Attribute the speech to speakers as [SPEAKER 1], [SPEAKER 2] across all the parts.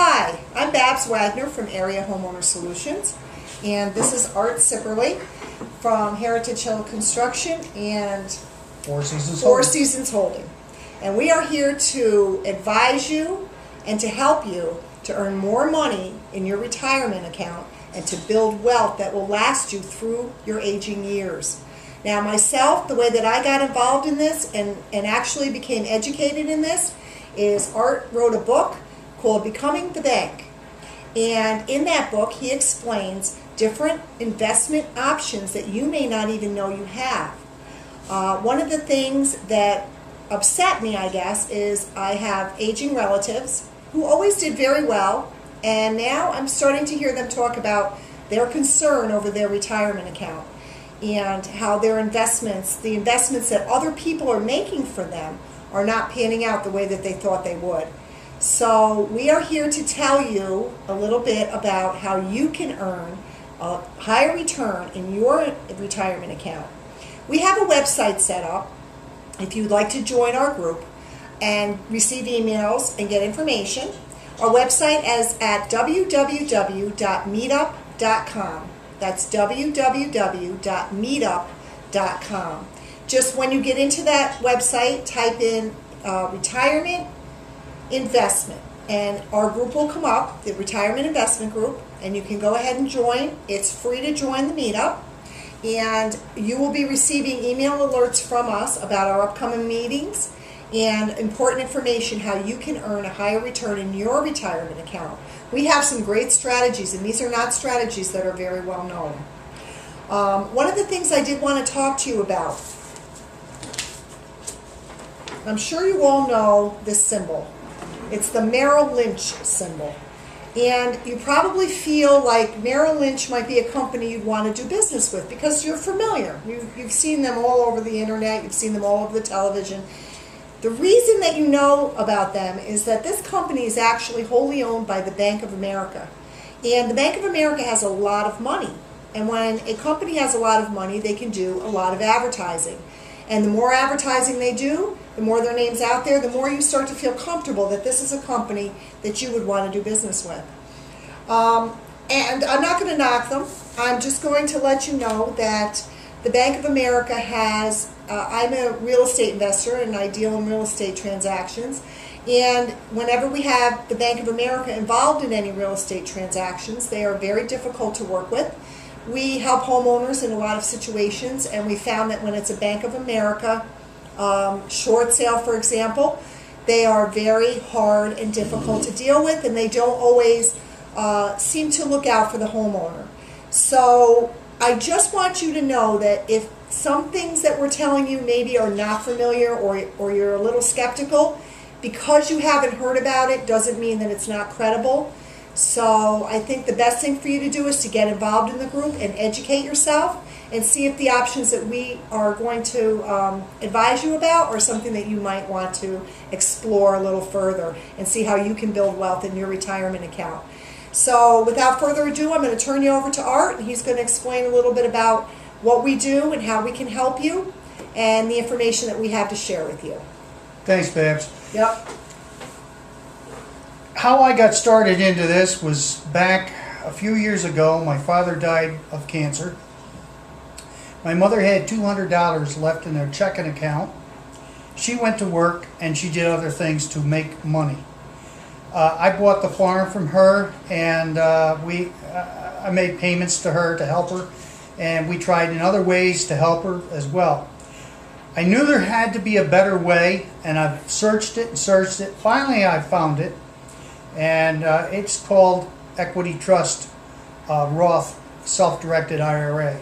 [SPEAKER 1] Hi, I'm Babs Wagner from Area Homeowner Solutions, and this is Art Cipperley from Heritage Hill Construction and
[SPEAKER 2] Four Seasons
[SPEAKER 1] Holding. And we are here to advise you and to help you to earn more money in your retirement account and to build wealth that will last you through your aging years. Now myself, the way that I got involved in this and actually became educated in this is Art wrote a book called Becoming the Bank. And in that book he explains different investment options that you may not even know you have. One of the things that upset me, I guess, is I have aging relatives who always did very well, and now I'm starting to hear them talk about their concern over their retirement account and how their investments, the investments that other people are making for them, are not panning out the way that they thought they would. So we are here to tell you a little bit about how you can earn a higher return in your retirement account. We have a website set up if you'd like to join our group and receive emails and get information. Our website is at www.meetup.com. That's www.meetup.com. Just when you get into that website, type in retirement investment, and our group will come up, the retirement investment group, and you can go ahead and join. It's free to join the meetup, and you will be receiving email alerts from us about our upcoming meetings and important information how you can earn a higher return in your retirement account. We have some great strategies, and these are not strategies that are very well known. One of the things I did want to talk to you about, I'm sure you all know this symbol. It's the Merrill Lynch symbol. And you probably feel like Merrill Lynch might be a company you'd want to do business with because you're familiar. You've seen them all over the internet. You've seen them all over the television. The reason that you know about them is that this company is actually wholly owned by the Bank of America. And the Bank of America has a lot of money. And when a company has a lot of money, they can do a lot of advertising. And the more advertising they do, the more their name's out there, the more you start to feel comfortable that this is a company that you would want to do business with. And I'm not going to knock them. I'm just going to let you know that the Bank of America has, I'm a real estate investor and I deal in real estate transactions. And whenever we have the Bank of America involved in any real estate transactions, they are very difficult to work with. We help homeowners in a lot of situations, and we found that when it's a Bank of America short sale, for example, they are very hard and difficult to deal with, and they don't always seem to look out for the homeowner. So I just want you to know that if some things that we're telling you maybe are not familiar or you're a little skeptical, because you haven't heard about it doesn't mean that it's not credible. So I think the best thing for you to do is to get involved in the group and educate yourself and see if the options that we are going to advise you about are something that you might want to explore a little further and see how you can build wealth in your retirement account. So without further ado, I'm going to turn you over to Art, and he's going to explain a little bit about what we do and how we can help you and the information that we have to share with you.
[SPEAKER 2] Thanks, Babs.
[SPEAKER 1] Yep.
[SPEAKER 2] How I got started into this was back a few years ago. My father died of cancer. My mother had $200 left in her checking account. She went to work and she did other things to make money. I bought the farm from her, and I made payments to her to help her, and we tried in other ways to help her as well. I knew there had to be a better way, and I've searched it and searched it. Finally I found it, and it's called Equity Trust Roth Self-Directed IRA.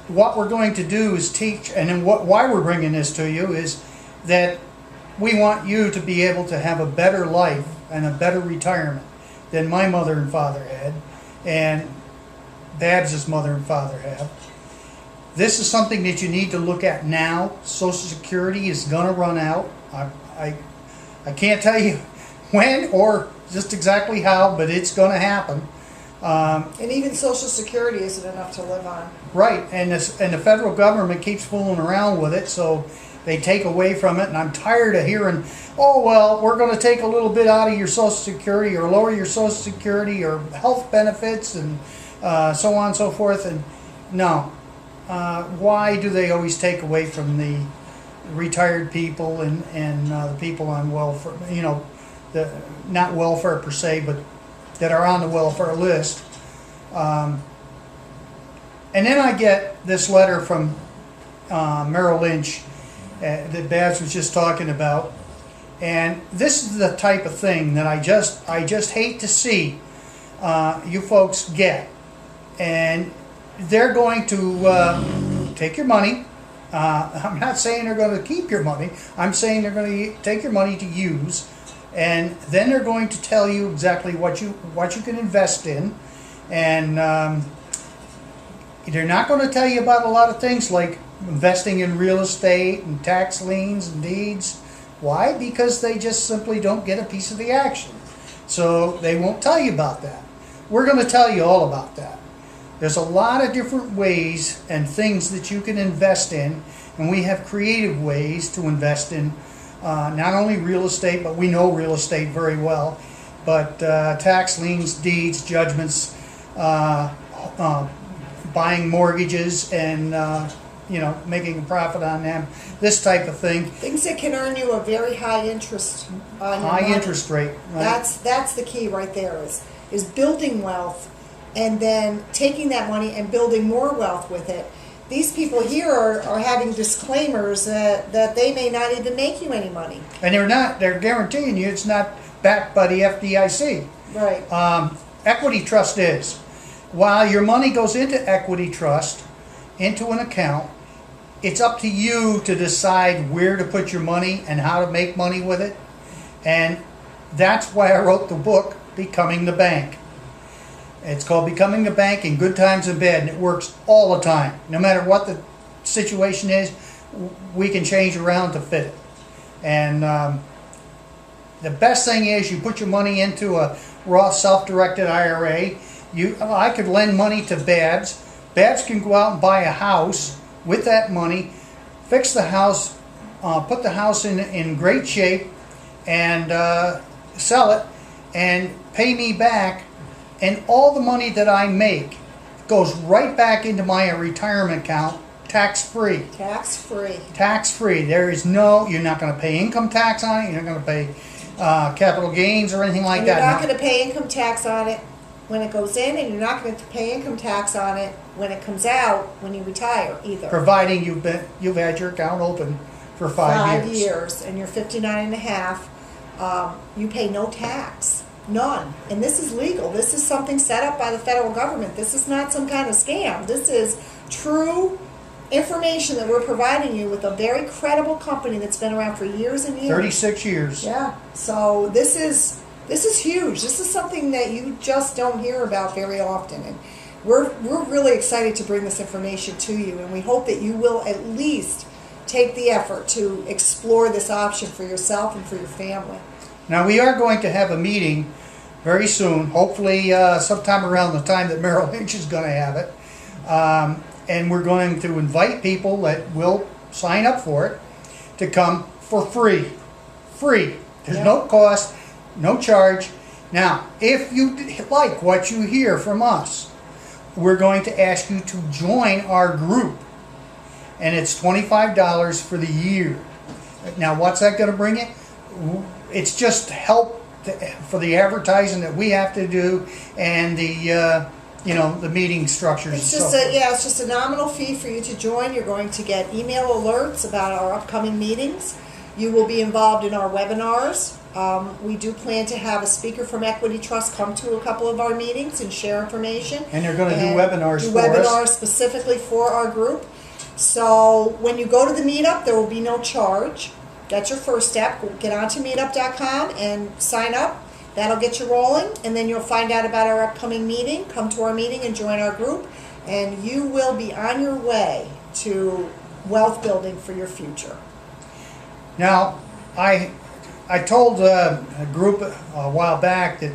[SPEAKER 2] What we're going to do is teach, and then why we're bringing this to you is that we want you to be able to have a better life and a better retirement than my mother and father had, and Babs' mother and father have. This is something that you need to look at now. Social Security is going to run out. I can't tell you when or just exactly how, but it's going to happen.
[SPEAKER 1] And even Social Security isn't enough to live on.
[SPEAKER 2] Right, and the federal government keeps fooling around with it, so they take away from it, and I'm tired of hearing, oh, well, we're going to take a little bit out of your Social Security or lower your Social Security or health benefits and so on and so forth. And no, why do they always take away from the retired people and the people on welfare, you know, not welfare per se, but that are on the welfare list? And then I get this letter from Merrill Lynch that Babs was just talking about, and this is the type of thing that I just hate to see you folks get. And they're going to take your money. I'm not saying they're going to keep your money. I'm saying they're going to take your money to use, and then they're going to tell you exactly what you can invest in, and they're not going to tell you about a lot of things like investing in real estate and tax liens and deeds. Why? Because they just simply don't get a piece of the action. So they won't tell you about that. We're going to tell you all about that. There's a lot of different ways and things that you can invest in, and we have creative ways to invest in not only real estate, but we know real estate very well, but tax liens, deeds, judgments, buying mortgages and making a profit on them, this type of thing.
[SPEAKER 1] Things that can earn you a very high interest on your money.
[SPEAKER 2] Interest rate. Right?
[SPEAKER 1] That's the key right there, is building wealth and then taking that money and building more wealth with it. These people here are having disclaimers that they may not even make you any money.
[SPEAKER 2] And they're guaranteeing you it's not backed by the FDIC.
[SPEAKER 1] Right.
[SPEAKER 2] Equity trust is. While your money goes into equity trust, into an account, it's up to you to decide where to put your money and how to make money with it. And that's why I wrote the book, Becoming the Bank. It's called Becoming the Bank in Good Times and Bad, and it works all the time. No matter what the situation is, we can change around to fit it. And the best thing is you put your money into a Roth self-directed IRA. I could lend money to Babs. Babs can go out and buy a house with that money, fix the house, put the house in great shape, and sell it, and pay me back. And all the money that I make goes right back into my retirement account, tax-free.
[SPEAKER 1] Tax-free.
[SPEAKER 2] Tax-free. You're not going to pay income tax on it. You're not going to pay capital gains or anything like that.
[SPEAKER 1] You're not going to pay income tax on it when it goes in, and you're not going to pay income tax on it when it comes out when you retire either.
[SPEAKER 2] Providing you've had your account open for 5 years.
[SPEAKER 1] 5 years, and you're 59 and a half, you pay no tax. None. And this is legal. This is something set up by the federal government. This is not some kind of scam. This is true information that we're providing you with a very credible company that's been around for years and years.
[SPEAKER 2] 36 years.
[SPEAKER 1] Yeah. So this is huge. This is something that you just don't hear about very often. And we're really excited to bring this information to you, and we hope that you will at least take the effort to explore this option for yourself and for your family.
[SPEAKER 2] Now, we are going to have a meeting very soon, hopefully sometime around the time that Merrill Lynch is going to have it. And we're going to invite people that will sign up for it to come for free. Free. There's no cost, no charge. Now, if you like what you hear from us, we're going to ask you to join our group. And it's $25 for the year. Now, what's that going to bring you? It's just help for the advertising that we have to do and the meeting structures.
[SPEAKER 1] It's just a nominal fee for you to join. You're going to get email alerts about our upcoming meetings. You will be involved in our webinars. We do plan to have a speaker from Equity Trust come to a couple of our meetings and share information.
[SPEAKER 2] And they're going to do webinars for us.
[SPEAKER 1] Webinars specifically for our group. So when you go to the meetup, there will be no charge. That's your first step. Get onto meetup.com and sign up. That'll get you rolling, and then you'll find out about our upcoming meeting. Come to our meeting and join our group, and you will be on your way to wealth building for your future.
[SPEAKER 2] Now, I told a group a while back that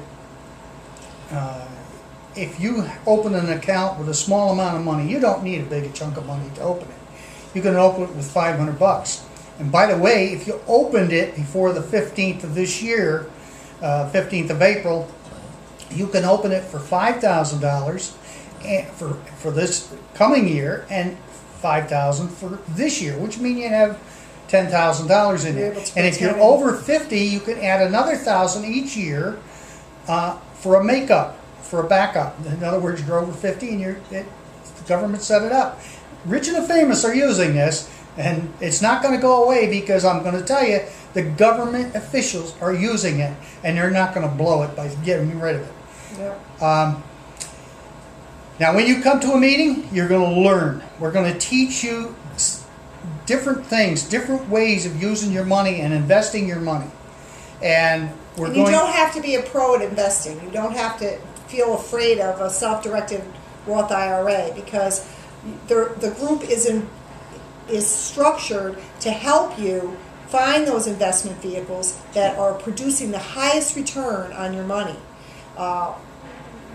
[SPEAKER 2] if you open an account with a small amount of money, you don't need a big chunk of money to open it. You can open it with $500. And by the way, if you opened it before the 15th of this year, 15th of April, you can open it for $5,000 for this coming year and $5,000 for this year, which means you have $10,000 in it. And if you're over 50, you can add another $1,000 each year for a makeup, for a backup. In other words, you're over 50 and the government set it up. Rich and the famous are using this, and it's not going to go away, because I'm going to tell you, the government officials are using it, and they're not going to blow it by getting rid of it.
[SPEAKER 1] Yeah.
[SPEAKER 2] Now, when you come to a meeting, you're going to learn. We're going to teach you different things, different ways of using your money and investing your money. And
[SPEAKER 1] you don't have to be a pro at investing. You don't have to feel afraid of a self-directed Roth IRA, because the group is structured to help you find those investment vehicles that are producing the highest return on your money.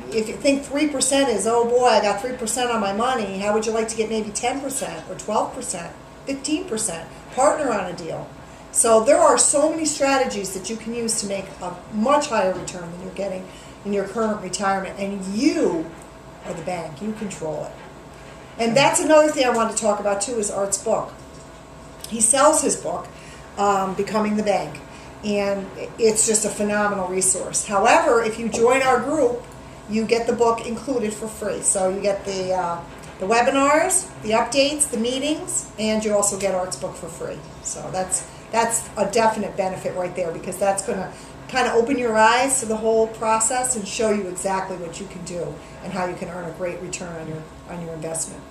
[SPEAKER 1] If you think 3% is, oh boy, I got 3% on my money, how would you like to get maybe 10% or 12%, 15%? Partner on a deal. So there are so many strategies that you can use to make a much higher return than you're getting in your current retirement, and you are the bank. You control it. And that's another thing I wanted to talk about too, is Art's book. He sells his book, Becoming the Bank, and it's just a phenomenal resource. However, if you join our group, you get the book included for free. So you get the webinars, the updates, the meetings, and you also get Art's book for free. So that's a definite benefit right there, because that's going to kind of open your eyes to the whole process and show you exactly what you can do and how you can earn a great return on your investment.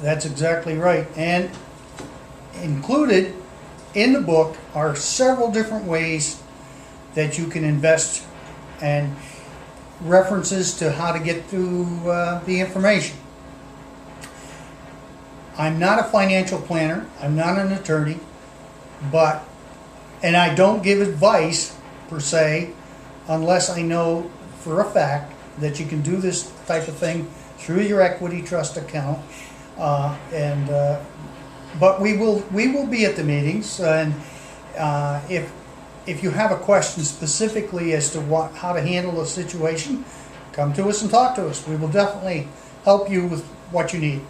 [SPEAKER 2] That's exactly right. And included in the book are several different ways that you can invest, and references to how to get through the information. I'm not a financial planner. I'm not an attorney, and I don't give advice per se, unless I know for a fact that you can do this type of thing through your equity trust account. But we will be at the meetings, and if you have a question specifically as to how to handle a situation, come to us and talk to us. We will definitely help you with what you need.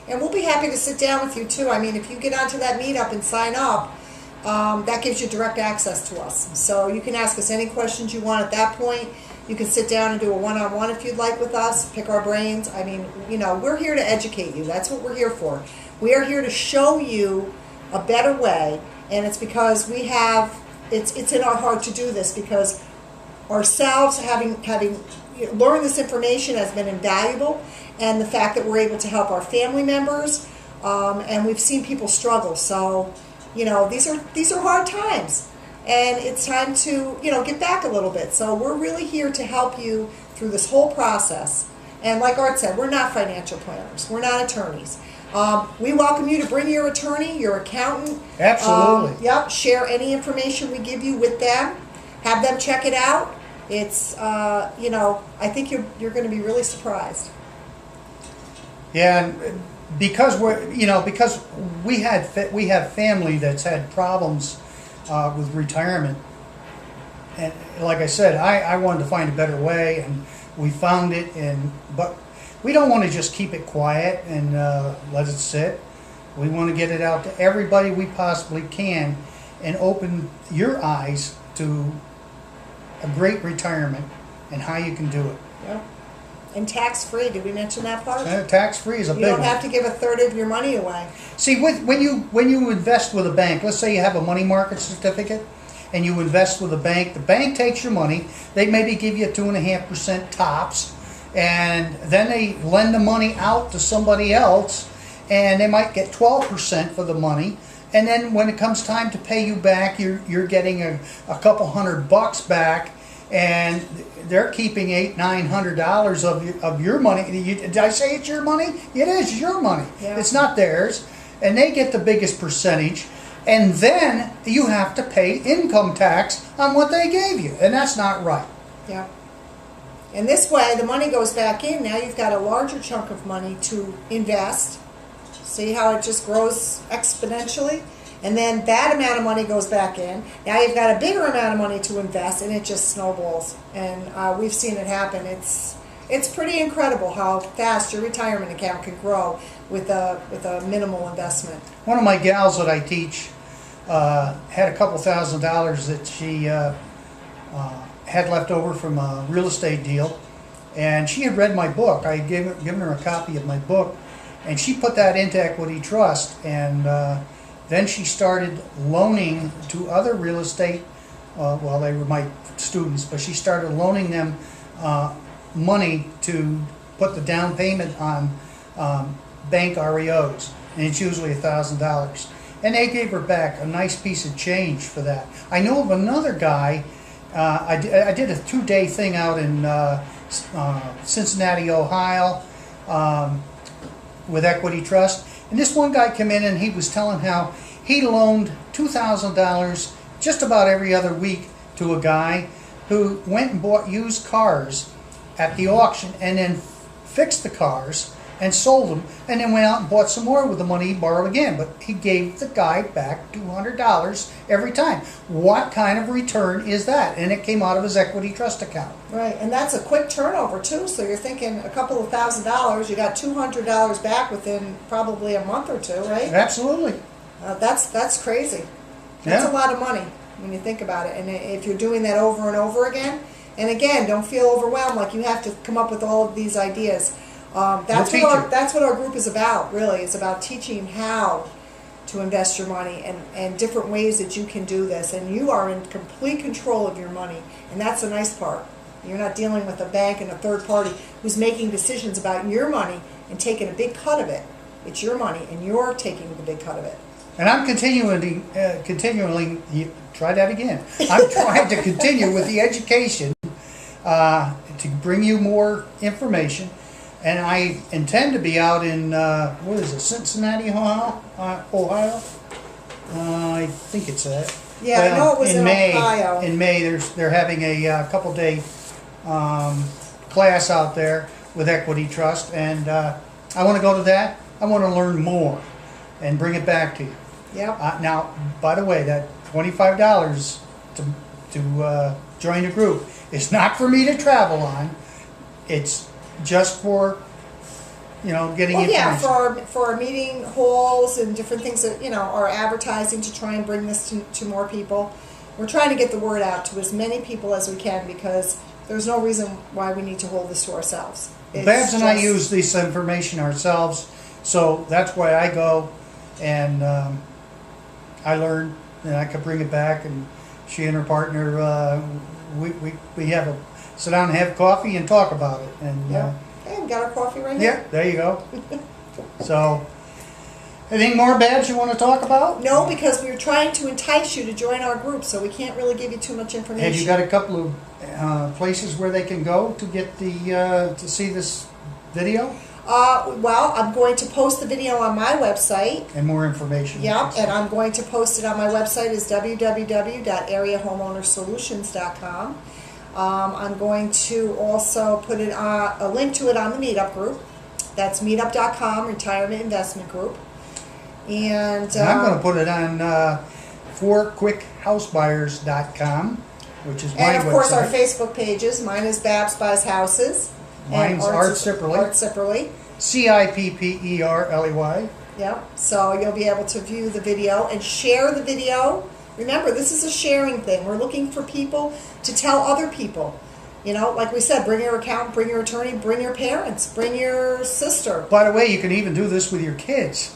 [SPEAKER 1] And we'll be happy to sit down with you too. I mean, if you get onto that meetup and sign up, that gives you direct access to us. So you can ask us any questions you want at that point. You can sit down and do a one-on-one if you'd like with us, pick our brains. I mean, we're here to educate you. That's what we're here for. We are here to show you a better way, and it's because it's in our heart to do this, because ourselves having learned this information has been invaluable, and the fact that we're able to help our family members, and we've seen people struggle. So, these are hard times, and it's time to get back a little bit. So we're really here to help you through this whole process. And like Art said, we're not financial planners. We're not attorneys. We welcome you to bring your attorney, your accountant.
[SPEAKER 2] Absolutely.
[SPEAKER 1] Yep. Share any information we give you with them. Have them check it out. It's I think you're going to be really surprised.
[SPEAKER 2] Yeah, and because we have family that's had problems with retirement, and like I said, I wanted to find a better way, and we found it. But we don't want to just keep it quiet and let it sit. We want to get it out to everybody we possibly can, and open your eyes to a great retirement and how you can do it.
[SPEAKER 1] Yep. And tax-free. Did we mention that part?
[SPEAKER 2] Tax-free is a big one.
[SPEAKER 1] You don't have to give a third of your money away.
[SPEAKER 2] See, when you invest with a bank, let's say you have a money market certificate, and you invest with a bank, the bank takes your money. They maybe give you 2.5% tops, and then they lend the money out to somebody else, and they might get 12% for the money. And then when it comes time to pay you back, you're getting a couple $100 back, and they're keeping $800-900 of your money. Did I say it's your money? It is your money.
[SPEAKER 1] Yeah.
[SPEAKER 2] It's not theirs, and they get the biggest percentage. And then you have to pay income tax on what they gave you, and that's not right.
[SPEAKER 1] Yeah. And this way, the money goes back in. Now you've got a larger chunk of money to invest. See how it just grows exponentially? And then that amount of money goes back in. Now you've got a bigger amount of money to invest, and it just snowballs. And we've seen it happen. It's pretty incredible how fast your retirement account can grow with a minimal investment.
[SPEAKER 2] One of my gals that I teach had a couple $1,000s that she had left over from a real estate deal, and she had read my book. I had given her a copy of my book, and she put that into equity trust, and then she started loaning to other real estate, well, they were my students, but she started loaning them money to put the down payment on bank REOs, and it's usually $1,000. And they gave her back a nice piece of change for that. I know of another guy, I did a 2-day thing out in Cincinnati, Ohio, with Equity Trust. And this one guy came in and he was telling how he loaned $2,000 just about every other week to a guy who went and bought used cars at the auction and then fixed the cars and sold them, and then went out and bought some more with the money he borrowed again. But he gave the guy back $200 every time. What kind of return is that? And it came out of his equity trust account.
[SPEAKER 1] Right, and that's a quick turnover too. So you're thinking a couple of $1,000, you got $200 back within probably a month or two, right?
[SPEAKER 2] Absolutely.
[SPEAKER 1] That's crazy. That's a lot of money when you think about it. And if you're doing that over and over again, and again, don't feel overwhelmed like you have to come up with all of these ideas. That's what our group is about, really. It's about teaching how to invest your money and different ways that you can do this. And you are in complete control of your money. And that's the nice part. You're not dealing with a bank and a third party who's making decisions about your money and taking a big cut of it. It's your money, and you're taking the big cut of it.
[SPEAKER 2] And I'm continually, try that again. I'm trying to continue with the education to bring you more information. And I intend to be out in, Cincinnati, Ohio? I think it's that.
[SPEAKER 1] Yeah, I know it was in
[SPEAKER 2] May.
[SPEAKER 1] Ohio.
[SPEAKER 2] In May, they're having a couple-day class out there with Equity Trust, and I want to go to that. I want to learn more and bring it back to you.
[SPEAKER 1] Yep.
[SPEAKER 2] Now, by the way, that $25 to join the group is not for me to travel on. It's just for, getting information.
[SPEAKER 1] Yeah, for our meeting halls and different things that, our advertising to try and bring this to more people. We're trying to get the word out to as many people as we can, because there's no reason why we need to hold this to ourselves.
[SPEAKER 2] Babs and I use this information ourselves, so that's why I go and I learn, and I could bring it back, and she and her partner, we have a sit down and have coffee and talk about it. And
[SPEAKER 1] hey, we got our coffee right here.
[SPEAKER 2] Yeah, there you go. So, anything more, Babs, you want to talk about?
[SPEAKER 1] No, because we're trying to entice you to join our group, so we can't really give you too much information.
[SPEAKER 2] Have you got a couple of places where they can go to get to see this video?
[SPEAKER 1] Well, I'm going to post the video on my website.
[SPEAKER 2] And more information.
[SPEAKER 1] Yep, and I'm going to post it on my website is www.areahomeownersolutions.com. I'm going to also put it a link to it on the Meetup group. That's meetup.com, Retirement Investment Group. And
[SPEAKER 2] I'm going to put it on forquickhouseBuyers.com, which is my website.
[SPEAKER 1] And of course our Facebook pages. Mine is Babs Buys Houses.
[SPEAKER 2] Mine's Art Cipperley.
[SPEAKER 1] Art Cipperley.
[SPEAKER 2] Cipperley.
[SPEAKER 1] Yep. So you'll be able to view the video and share the video. Remember, this is a sharing thing. We're looking for people to tell other people. Like we said, bring your accountant, bring your attorney, bring your parents, bring your sister.
[SPEAKER 2] By the way, you can even do this with your kids.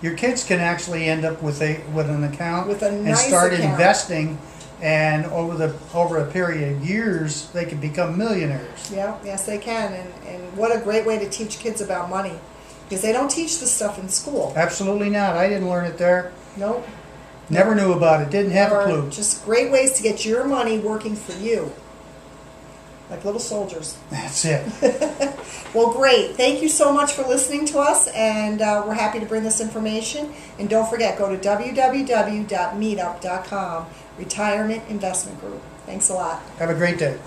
[SPEAKER 2] Your kids can actually end up with an account
[SPEAKER 1] with a nice
[SPEAKER 2] and start
[SPEAKER 1] account.
[SPEAKER 2] investing, and over a period of years, they can become millionaires.
[SPEAKER 1] Yeah, yes, they can. And what a great way to teach kids about money, because they don't teach this stuff in school.
[SPEAKER 2] Absolutely not. I didn't learn it there.
[SPEAKER 1] Nope.
[SPEAKER 2] Never knew about it. Didn't have a clue.
[SPEAKER 1] Just great ways to get your money working for you. Like little soldiers.
[SPEAKER 2] That's it.
[SPEAKER 1] Well, great. Thank you so much for listening to us, and we're happy to bring this information. And don't forget, go to www.meetup.com, Retirement Investment Group. Thanks a lot.
[SPEAKER 2] Have a great day.